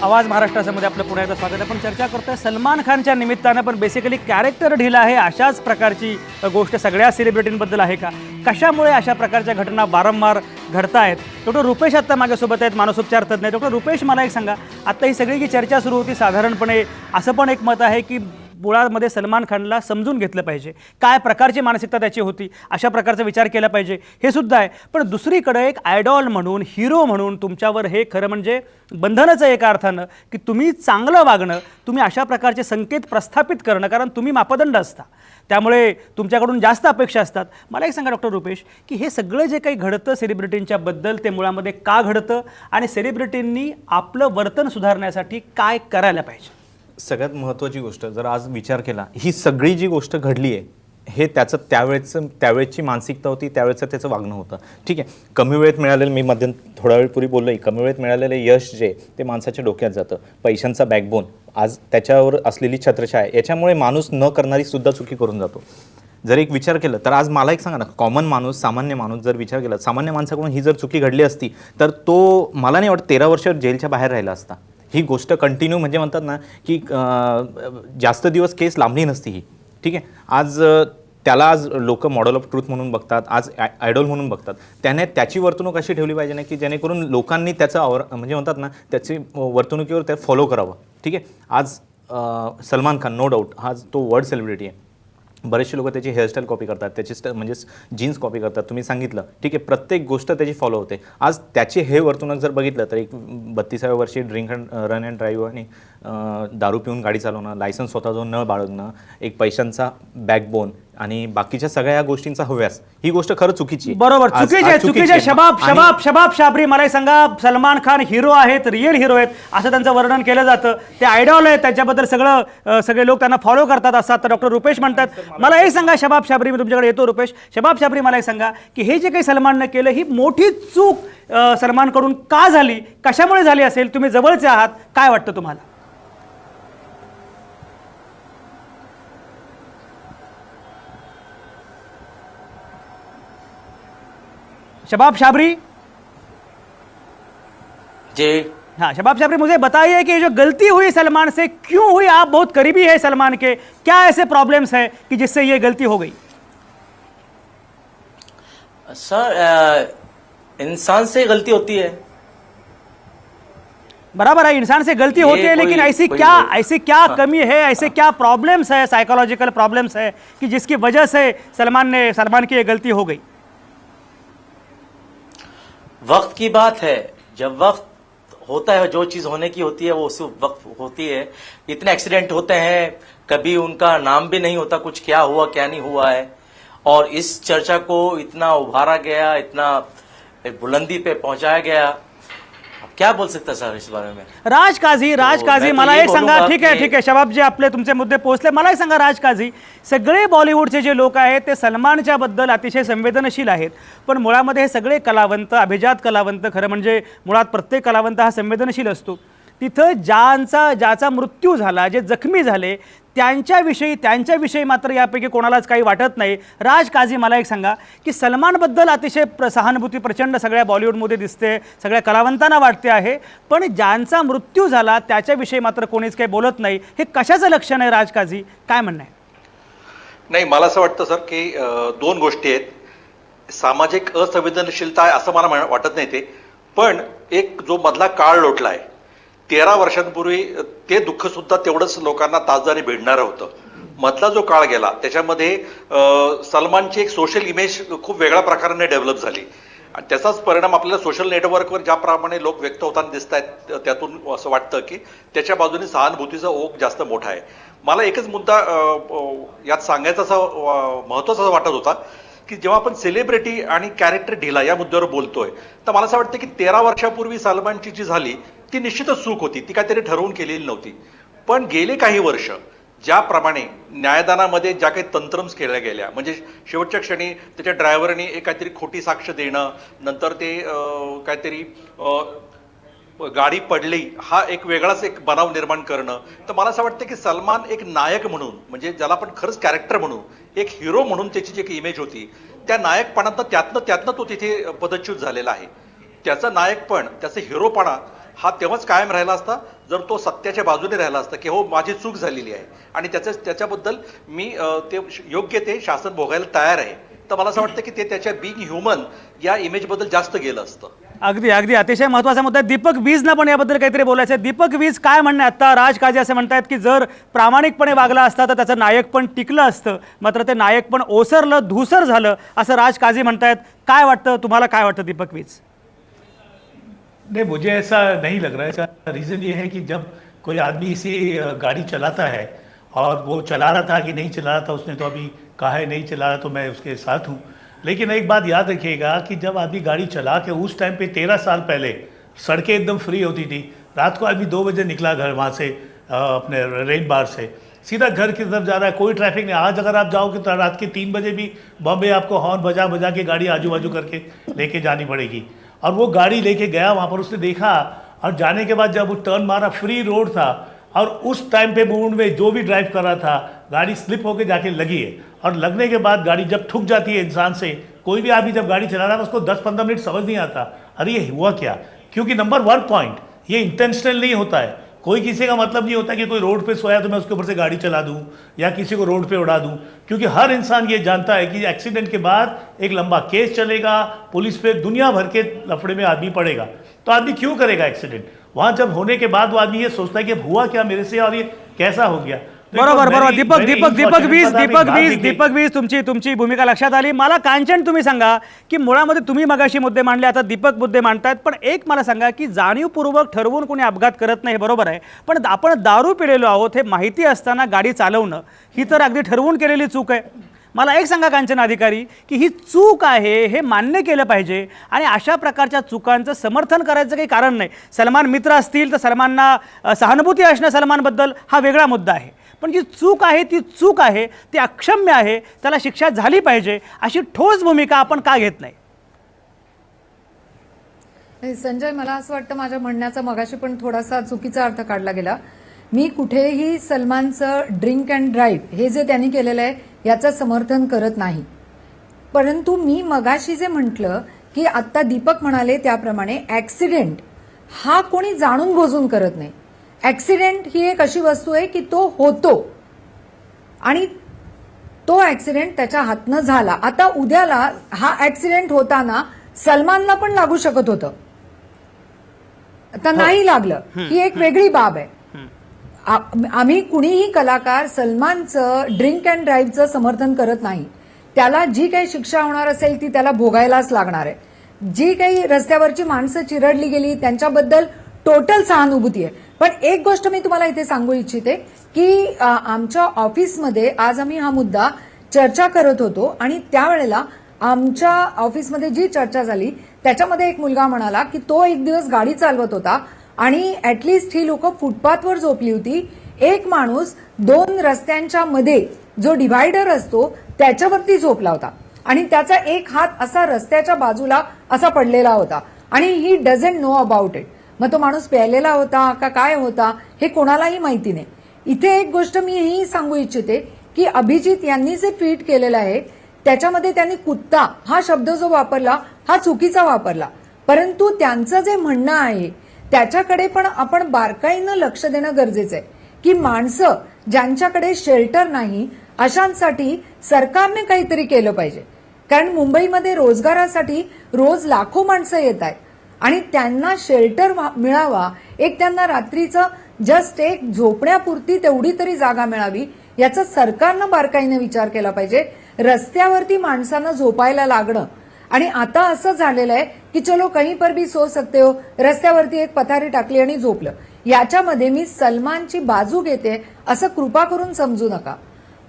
आवाज महाराष्ट्रामध्ये आपलं पुन्हा एकदा स्वागत आहे. आपण चर्चा करतोय सलमान खानच्या निमित्तानं, पण बेसिकली कॅरेक्टर ढिला आहे अशाच प्रकारची गोष्ट सगळ्या सेलिब्रिटींबद्दल आहे का? कशामुळे अशा प्रकारच्या घटना वारंवार घडतायत? डॉक्टर रुपेश आत्ता माझ्यासोबत आहेत, मानसोपचार तज्ज्ञ. डॉक्टर रुपेश, मला एक सांगा, आत्ता ही सगळी जी चर्चा सुरू होती, साधारणपणे असं पण एक मत आहे की मुळामध्ये सलमान खानला समजून घेतलं पाहिजे, काय प्रकारची मानसिकता त्याची होती, अशा प्रकारचा विचार केला पाहिजे, हे सुद्धा आहे. पण दुसरीकडे एक आयडॉल म्हणून, हिरो म्हणून तुमच्यावर हे खरं म्हणजे बंधनच आहे एका अर्थानं, की तुम्ही चांगलं वागणं, तुम्ही अशा प्रकारचे संकेत प्रस्थापित करणं, कारण तुम्ही मापदंड असता, त्यामुळे तुमच्याकडून जास्त अपेक्षा असतात. मला एक सांगा डॉक्टर रुपेश, की हे सगळं जे काही घडतं सेलिब्रिटींच्या बद्दल, ते मुळामध्ये का घडतं आणि सेलिब्रिटींनी आपलं वर्तन सुधारण्यासाठी काय करायला पाहिजे? सगळ्यात महत्त्वाची गोष्ट, जर आज विचार केला, ही सगळी जी गोष्ट घडली आहे हे त्याचं त्यावेळेची मानसिकता होती, त्यावेळेचं त्याचं वागणं होतं. ठीक आहे, कमी वेळेत मिळालेलं, मी मध्यंतरी थोडा वेळ पूर्वी बोललो, कमी वेळेत मिळालेलं यश जे ते माणसाच्या डोक्यात जातं, पैशांचा बॅकबोन, आज त्याच्यावर असलेली छत्रछाया, याच्यामुळे माणूस न करणारी सुद्धा चुकी करून जातो. जर एक विचार केलं तर आज मला एक सांगा ना, कॉमन माणूस, सामान्य माणूस जर विचार केला, सामान्य माणसाकडून ही जर चुकी घडली असती तर तो, मला नाही वाटत, 13 वर्ष जेलच्या बाहेर राहिला असता. ही गोष्ट कंटिन्यू, म्हणजे म्हणतात ना की जास्त दिवस केस लांबली नसती ही. ठीक आहे, आज त्याला आज लोक मॉडेल ऑफ ट्रूथ म्हणून बघतात, आज आयडॉल म्हणून बघतात. त्याने त्याची वर्तणूक अशी ठेवली पाहिजे ना की जेणेकरून लोकांनी त्याचं म्हणजे म्हणतात ना त्याची वर्तणुकीवर त्या फॉलो करावं. ठीक आहे, आज सलमान खान नो डाऊट आज तो वर्ल्ड सेलिब्रिटी आहे. बरेचसे लोक त्याची हेअरस्टाईल कॉपी करतात, त्याची म्हणजे जीन्स कॉपी करतात, तुम्ही सांगितलं. ठीक आहे, प्रत्येक गोष्ट त्याची फॉलो होते. आज त्याची हे वर्तणूक जर बघितलं तर एक 32व्या वर्षी drink and run and drive आणि दारू पिऊन गाडी चालवणं, लायसन्स स्वतः जाऊन न बाळगणं, एक पैशांचा बॅकबोन आणि बाकीच्या सगळ्या या गोष्टींचा हव्यास, ही गोष्ट खरं चुकीची. बरोबर, चुकीचे. शबाब शाबरी, मला सांगा, सलमान खान हिरो आहेत, रिअल हिरो आहेत असं त्यांचं वर्णन केलं जातं, ते आयडॉल आहेत, त्याच्याबद्दल सगळे लोक त्यांना फॉलो करतात असं आता डॉक्टर रुपेश म्हणतात. मला हे सांगा शबाब शाबरी, मी तुमच्याकडे येतो रुपेश. शबाब शाबरी, मला सांगा की हे जे काही सलमाननं केलं, ही मोठी चूक सलमानकडून का झाली, कशामुळे झाली असेल? तुम्ही जवळचे आहात, काय वाटतं तुम्हाला? शबाब शाबरी जी। हाँ शबाब शाबरी, मुझे बताइए कि जो गलती हुई सलमान से क्यों हुई? आप बहुत करीबी है सलमान के, क्या ऐसे प्रॉब्लम्स है कि जिससे ये गलती हो गई? सर, इंसान से गलती होती है, बराबर है, इंसान से गलती होती है, लेकिन ऐसी क्या कमी है, ऐसे क्या प्रॉब्लम्स है, साइकोलॉजिकल प्रॉब्लम्स है कि जिसकी वजह से सलमान की ये गलती हो गई? वक्त की बात है, जब वक्त होता है, जो चीज होने की होती है वो उसी वक्त होती है. इतने एक्सीडेंट होते हैं, कभी उनका नाम भी नहीं होता, कुछ क्या हुआ क्या नहीं हुआ है, और इस चर्चा को इतना उभारा गया, इतना एक बुलंदी पे पहुंचाया गया. अब क्या बोल सकता सर इस बारे में? राजकाजी, मला एक सांगा. ठीक आहे शबाब जी, आपले तुमचे मुद्दे पोहोचले. मला एक सांगा राजकाजी, सगळे बॉलिवूडचे जे लोक आहेत ते सलमानच्या बद्दल अतिशय संवेदनशील आहेत, पण मुळामध्ये हे सगळे कलावंत, अभिजात कलावंत, खरं म्हणजे मुळात प्रत्येक कलावंत हा संवेदनशील असतो. तिथं ज्याचा मृत्यू झाला, जे जखमी झाले, त्यांच्याविषयी मात्र यापैकी कोणालाच काही वाटत नाही. राजकाजी, मला एक सांगा की सलमानबद्दल अतिशय सहानुभूती प्रचंड सगळ्या बॉलिवूडमध्ये दिसते, सगळ्या कलावंतांना वाटते आहे, पण ज्यांचा मृत्यू झाला त्याच्याविषयी मात्र कोणीच काही बोलत नाही. हे कशाचं लक्षण आहे राजकाजी, काय म्हणणं आहे? नाही, मला असं वाटतं सर की दोन गोष्टी आहेत. सामाजिक असंवेदनशीलता आहे असं मला वाटत नाही ते, पण एक जो मधला काळ लोटला आहे 13 वर्षांपूर्वी, ते दुःख सुद्धा तेवढंच लोकांना ताजदारी भेटणारं होतं. मधला जो काळ गेला त्याच्यामध्ये सलमानची एक सोशल इमेज खूप वेगळ्या प्रकाराने डेव्हलप झाली आणि त्याचाच परिणाम आपल्याला सोशल नेटवर्कवर ज्याप्रमाणे लोक व्यक्त होताना दिसत आहेत, त्यातून असं वाटतं की त्याच्या बाजूने सहानुभूतीचा ओघ जास्त मोठा आहे. मला एकच मुद्दा यात सांगायचा असा महत्त्वाचा वाटत होता की जेव्हा आपण सेलिब्रिटी आणि कॅरेक्टर ढिला या मुद्द्यावर बोलतोय, तर मला असं वाटतं की 13 वर्षापूर्वी सलमानची जी झाली ती निश्चितच चूक होती, ती काहीतरी ठरवून केलेली नव्हती. पण गेले काही वर्ष ज्याप्रमाणे न्यायदानामध्ये ज्या काही तंत्रम्स केल्या गेल्या, म्हणजे शेवटच्या क्षणी त्याच्या ड्रायव्हरने एक काहीतरी खोटी साक्ष देणं, नंतर ते काहीतरी गाडी पडली, हा एक वेगळाच एक बनाव निर्माण करणं, तर मला असं वाटतं की सलमान एक नायक म्हणून, म्हणजे ज्याला आपण खरंच कॅरेक्टर म्हणू, एक हिरो म्हणून त्याची जी इमेज होती, त्या नायकपणातनं त्यातनं तो तिथे पदच्युत झालेला आहे. त्याचा नायकपण, त्याचा हिरोपणा हा तेव्हाच कायम राहिला असता जर तो सत्याच्या बाजूने राहिला असता की हो माझी चूक झालेली आहे आणि त्याच्याबद्दल मी ते योग्य ते शासन भोगायला तयार आहे, तर मला असं वाटतं की ते त्याच्या बिंग ह्युमन या इमेजबद्दल जास्त गेलं असतं. अगदी अगदी अतिशय महत्त्वाचा मुद्दा आहे. दीपक वीजना पण याबद्दल काहीतरी बोलायचं आहे. दीपक वीज, काय म्हणणं आहे? आता राज काजे असे म्हणतायत की जर प्रामाणिकपणे वागला असता तर त्याचं नायक पण टिकलं असतं, मात्र ते नायक पण ओसरलं, धूसर झालं, असं राज काजे म्हणतायत. काय वाटतं तुम्हाला, काय वाटतं दीपक वीज? नहीं, मुझे ऐसा नहीं लग रहा है. इसका रीज़न ये है कि जब कोई आदमी इसी गाड़ी चलाता है, और वो चला रहा था कि नहीं चला रहा था, उसने तो अभी कहा है नहीं चला रहा, तो मैं उसके साथ हूँ. लेकिन एक बात याद रखिएगा कि जब आदमी गाड़ी चला के उस टाइम पे 13 साल पहले सड़कें एकदम फ्री होती थी. रात को आदमी 2 बजे निकला घर वहाँ से अपने रेड बार से सीधा घर की तरफ जा रहा है, कोई ट्रैफिक नहीं. आज अगर आप जाओगे तो रात के 3 बजे भी बॉम्बे आपको हॉर्न बजा बजा के गाड़ी आजू बाजू करके लेके जानी पड़ेगी. और वो गाड़ी लेके गया वहाँ पर, उसने देखा, और जाने के बाद जब वो टर्न मारा, फ्री रोड था, और उस टाइम पे मूड में जो भी ड्राइव कर रहा था, गाड़ी स्लिप होके जाके लगी है. और लगने के बाद गाड़ी जब ठुक जाती है इंसान से, कोई भी आदमी जब गाड़ी चला रहा है उसको 10-15 मिनट समझ नहीं आता अरे ये हुआ क्या. क्योंकि नंबर 1 पॉइंट, ये इंटेंशनल नहीं होता है. कोई किसी का मतलब नहीं होता कि कोई रोड पे सोया तो मैं उसके ऊपर से गाड़ी चला दूं या किसी को रोड पे उड़ा दूं. क्योंकि हर इंसान ये जानता है कि एक्सीडेंट के बाद एक लंबा केस चलेगा, पुलिस पे दुनिया भर के लफड़े में आदमी पड़ेगा. तो आदमी क्यों करेगा एक्सीडेंट? वहाँ जब होने के बाद वो आदमी ये सोचता है कि अब हुआ क्या मेरे से और ये कैसा हो गया. बरोबर बरोबर. दीपक वीज तुमची भूमिका लक्षात आली. मला कांचन तुम्ही सांगा की मुळामध्ये तुम्ही मगाशी मुद्दे मांडले, आता दीपक मुद्दे मांडतायत, पण एक मला सांगा की जाणीवपूर्वक ठरवून कोणी अपघात करत नाही, हे बरोबर आहे, पण आपण दारू पिलेलो आहोत हे माहिती असताना गाडी चालवणं ही तर अगदी ठरवून केलेली चूक आहे. मला एक सांगा कांचन अधिकारी की ही चूक आहे हे मान्य केलं पाहिजे आणि अशा प्रकारच्या चुकांचं समर्थन करायचं काही कारण नाही. सलमान मित्र असतील तर सलमानना सहानुभूती असणं सलमानबद्दल हा वेगळा मुद्दा आहे, पण जी चूक आहे ती चूक आहे, ती अक्षम्य आहे, त्याला शिक्षा झाली पाहिजे, अशी ठोस भूमिका आपण का घेत नाही? संजय, मला असं वाटतं माझ्या म्हणण्याचा मगाशी पण थोडासा चुकीचा अर्थ काढला गेला. मी कुठेही सलमानचं ड्रिंक अँड ड्राईव्ह हे जे त्यांनी केलेलं आहे याचं समर्थन करत नाही. परंतु मी मगाशी जे म्हटलं की आत्ता दीपक म्हणाले त्याप्रमाणे ऍक्सिडेंट हा कोणी जाणून बुजून करत नाही. ऍक्सिडेंट ही एक अशी वस्तू आहे की तो होतो आणि तो ऍक्सिडेंट त्याच्या हातनं झाला. आता उद्याला हा ऍक्सिडेंट होताना सलमानला पण लागू शकत होतं, आता नाही लागलं, ही एक वेगळी बाब आहे. आम्ही कुणीही कलाकार सलमानचं ड्रिंक अँड ड्राईव्हचं समर्थन करत नाही. त्याला जी काही शिक्षा होणार असेल ती त्याला भोगायलाच लागणार आहे. जी काही रस्त्यावरची माणसं चिरडली गेली त्यांच्याबद्दल टोटल सहानुभूती आहे. पण एक गोष्ट मी तुम्हाला इथे सांगू इच्छिते की आमच्या ऑफिसमध्ये आज आम्ही हा मुद्दा चर्चा करत होतो आणि त्यावेळेला आमच्या ऑफिसमध्ये जी चर्चा झाली त्याच्यामध्ये एक मुलगा म्हणाला की तो एक दिवस गाडी चालवत होता आणि ऍटलिस्ट ही लोक फुटपाथवर झोपली होती. एक माणूस 2 रस्त्यांच्या मध्ये जो डिव्हायडर असतो त्याच्यावरती झोपला होता आणि त्याचा एक हात असा रस्त्याच्या बाजूला असा पडलेला होता आणि he doesn't know about it. मग तो माणूस प्यायलेला होता का काय होता हे कोणालाही माहिती नाही. इथे एक गोष्ट मी ही सांगू इच्छिते की अभिजित यांनी जे ट्विट केलेलं आहे त्याच्यामध्ये त्यांनी कुत्ता हा शब्द जो वापरला हा चुकीचा वापरला, परंतु त्यांचं जे म्हणणं आहे त्याच्याकडे पण आपण बारकाईनं लक्ष देणं गरजेचं आहे की माणसं ज्यांच्याकडे शेल्टर नाही अशांसाठी सरकारने काहीतरी केलं पाहिजे. कारण मुंबईमध्ये रोजगारासाठी रोज लाखो माणसं येत आहेत आणि त्यांना शेल्टर मिळावा, एक त्यांना रात्रीचं जस्ट एक झोपण्यापुरती तेवढी तरी जागा मिळावी याचा सरकारनं बारकाईने विचार केला पाहिजे. रस्त्यावरती माणसांना झोपायला लागणं आणि आता असं झालेलं आहे की चलो कहीं पर भी सो सकते हो, रस्त्यावरती एक पथारी टाकली आणि झोपलं. याच्यामध्ये मी सलमानची बाजू घेते असं कृपा करून समजू नका.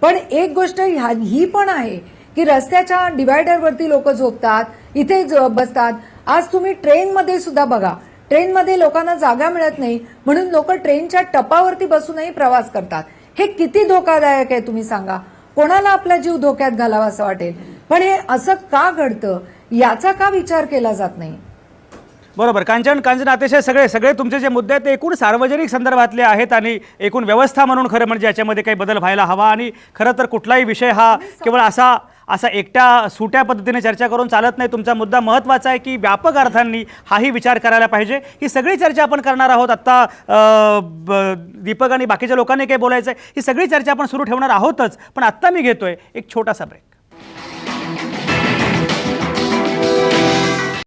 पण एक गोष्ट ही पण आहे की रस्त्याच्या डिव्हायडरवरती लोक झोपतात, इथे बसतात. आज तुम्ही ट्रेनमध्ये सुद्धा बघा, ट्रेनमध्ये लोकांना जागा मिळत नाही म्हणून लोक ट्रेनच्या टपावरती बसूनही प्रवास करतात. हे किती धोकादायक आहे तुम्ही सांगा. कोणाला आपला जीव धोक्यात घालावा असं वाटेल, पण हे असं का घडतं याचा का विचार केला जात नाही? बरोबर. कांचन अतिशय सगळे तुमचे जे मुद्दे आहेत ते एकूण सार्वजनिक संदर्भातले आहेत आणि एकूण व्यवस्था म्हणून खरं म्हणजे याच्यामध्ये काही बदल व्हायला हवा. आणि खरं तर कुठलाही विषय हा केवळ असा असा एकट्या सुट्या पद्धतीने चर्चा करून चालत नाही. तुमचा मुद्दा महत्त्वाचा आहे की व्यापक अर्थांनी हाही विचार करायला पाहिजे. ही सगळी चर्चा आपण करणार आहोत. आत्ता दीपक आणि बाकीच्या लोकांनी काय बोलायचं आहे ही सगळी चर्चा आपण सुरू ठेवणार आहोतच. पण आत्ता मी घेतोय एक छोटासा ब्रेक.